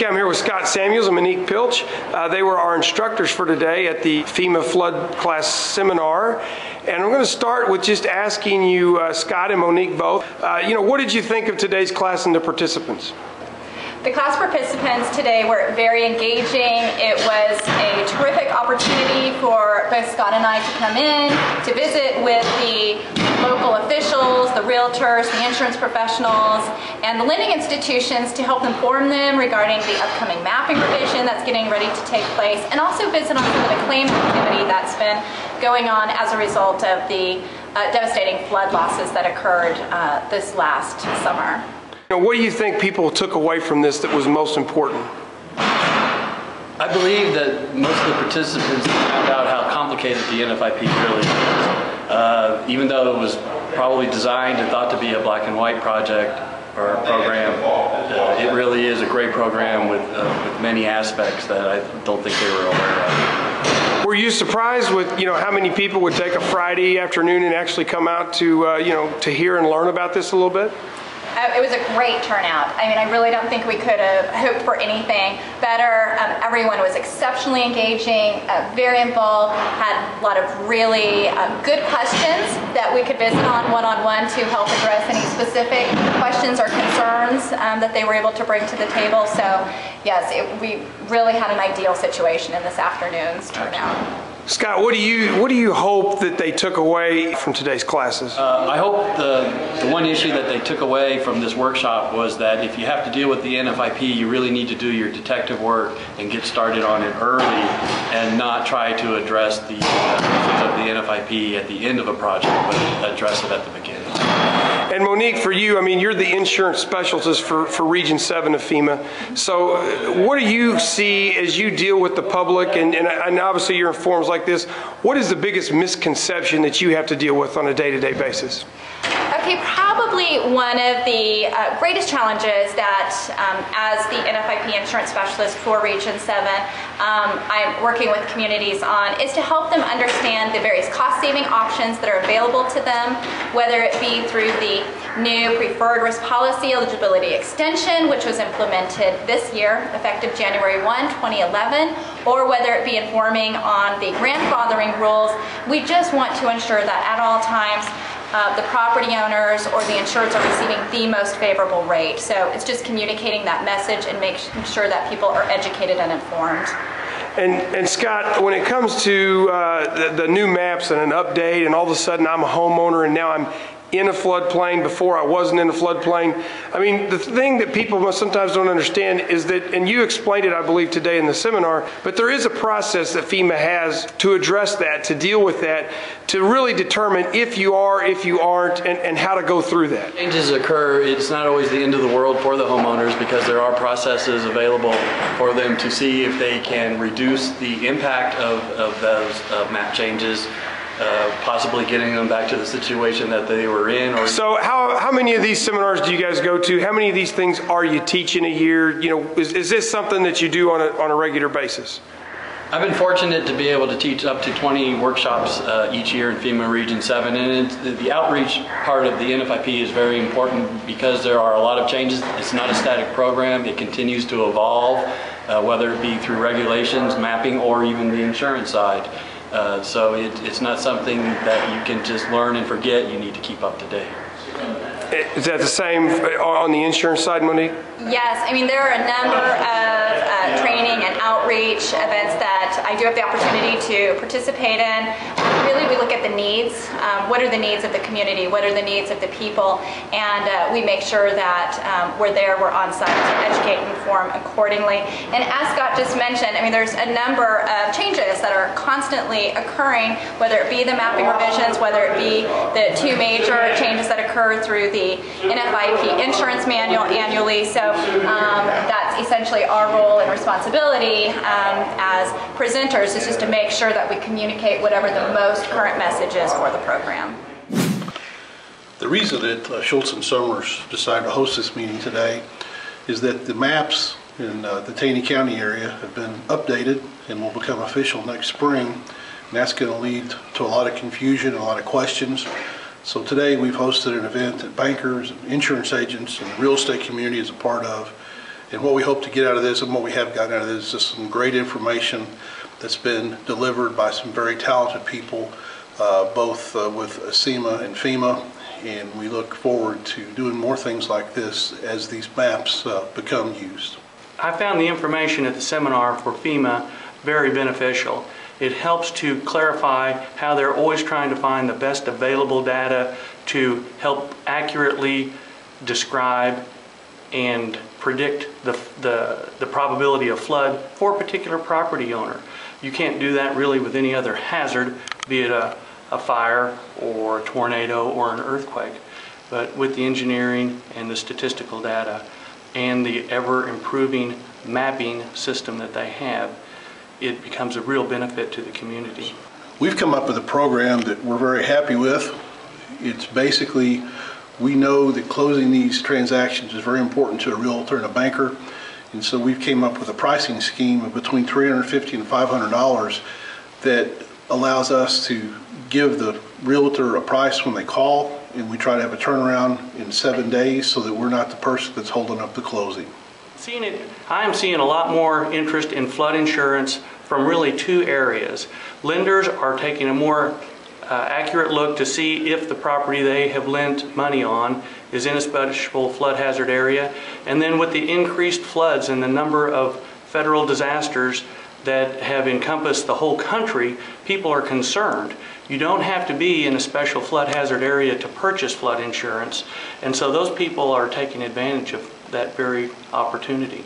Okay, I'm here with Scott Samuels and Monique Pilch. They were our instructors for today at the FEMA Flood Class Seminar. And I'm going to start with just asking you, Scott and Monique both, what did you think of today's class and the participants? The class participants today were very engaging. It was a terrific opportunity for both Scott and I to come in, to visit with the local officials, the realtors, the insurance professionals, and the lending institutions to help inform them regarding the upcoming mapping revision that's getting ready to take place, and also visit on some of the claim activity that's been going on as a result of the devastating flood losses that occurred this last summer. What do you think people took away from this that was most important? I believe that most of the participants found out how complicated the NFIP really is. Even though it was probably designed and thought to be a black and white project or program, it really is a great program with many aspects that I don't think they were aware of. Were you surprised with how many people would take a Friday afternoon and actually come out to to hear and learn about this a little bit? It was a great turnout. I mean, I really don't think we could have hoped for anything better. Everyone was exceptionally engaging, very involved, had a lot of really good questions that we could visit on one-on-one to help address any specific questions or concerns that they were able to bring to the table. So, yes, we really had an ideal situation in this afternoon's turnout. Scott, what do you hope that they took away from today's classes? I hope the one issue that they took away from this workshop was that if you have to deal with the NFIP, you really need to do your detective work and get started on it early and not try to address the issues of the NFIP at the end of a project, but address it at the beginning. And Monique, for you, I mean, you're the insurance specialist for Region 7 of FEMA. So what do you see as you deal with the public, and obviously you're in forums like this, what is the biggest misconception that you have to deal with on a day-to-day basis? Okay, probably one of the greatest challenges that as the NFIP insurance specialist for Region 7, I'm working with communities on is to help them understand the various cost-saving options that are available to them, whether it be through the new preferred risk policy eligibility extension, which was implemented this year, effective January 1, 2011, or whether it be informing on the grandfathering rules. We just want to ensure that at all times the property owners or the insureds are receiving the most favorable rate. So it's just communicating that message and making sure that people are educated and informed. And Scott, when it comes to the new maps and an update, and all of a sudden I'm a homeowner and now I'm in a floodplain before I wasn't in a floodplain. I mean, the thing that people sometimes don't understand is that, and you explained it, I believe, today in the seminar, but there is a process that FEMA has to address that, to deal with that, to really determine if you are, if you aren't, and how to go through that. Changes occur. It's not always the end of the world for the homeowners because there are processes available for them to see if they can reduce the impact of those map changes. Possibly getting them back to the situation that they were in. So how many of these seminars do you guys go to? How many of these things are you teaching a year? Is this something that you do on a regular basis? I've been fortunate to be able to teach up to 20 workshops each year in FEMA Region 7, and the outreach part of the NFIP is very important because there are a lot of changes. It's not a static program. It continues to evolve, whether it be through regulations, mapping, or even the insurance side. So it's not something that you can just learn and forget. You need to keep up to date. Is that the same on the insurance side, Monique? Yes, I mean there are a number of training and outreach events that I do have the opportunity to participate in. Really, we look at the needs. What are the needs of the community? What are the needs of the people? And we make sure that we're there, we're on site to educate and inform accordingly. And as Scott just mentioned, I mean there's a number of changes that are constantly occurring, whether it be the mapping revisions, whether it be the two major changes that occur through the NFIP insurance manual annually. So that's essentially our role and responsibility as presenters, is just to make sure that we communicate whatever the most current message is for the program. The reason that Schultz and Summers decided to host this meeting today is that the maps in the Taney County area have been updated and will become official next spring, and that's going to lead to a lot of confusion and a lot of questions. So today we've hosted an event that bankers and insurance agents and the real estate community is a part of, And what we hope to get out of this, and what we have gotten out of this, is just some great information that's been delivered by some very talented people, both with SEMA and FEMA, and we look forward to doing more things like this as these maps become used. I found the information at the seminar for FEMA very beneficial. It helps to clarify how they're always trying to find the best available data to help accurately describe and predict the probability of flood for a particular property owner. You can't do that really with any other hazard, be it a fire or a tornado or an earthquake. But with the engineering and the statistical data and the ever-improving mapping system that they have, it becomes a real benefit to the community. We've come up with a program that we're very happy with. It's basically, we know that closing these transactions is very important to a realtor and a banker, and so we've came up with a pricing scheme of between $350 and $500 that allows us to give the realtor a price when they call, and we try to have a turnaround in 7 days so that we're not the person that's holding up the closing. I am seeing a lot more interest in flood insurance from really two areas. Lenders are taking a more accurate look to see if the property they have lent money on is in a special flood hazard area. And then with the increased floods and the number of federal disasters that have encompassed the whole country, people are concerned. You don't have to be in a special flood hazard area to purchase flood insurance. And so those people are taking advantage of that very opportunity.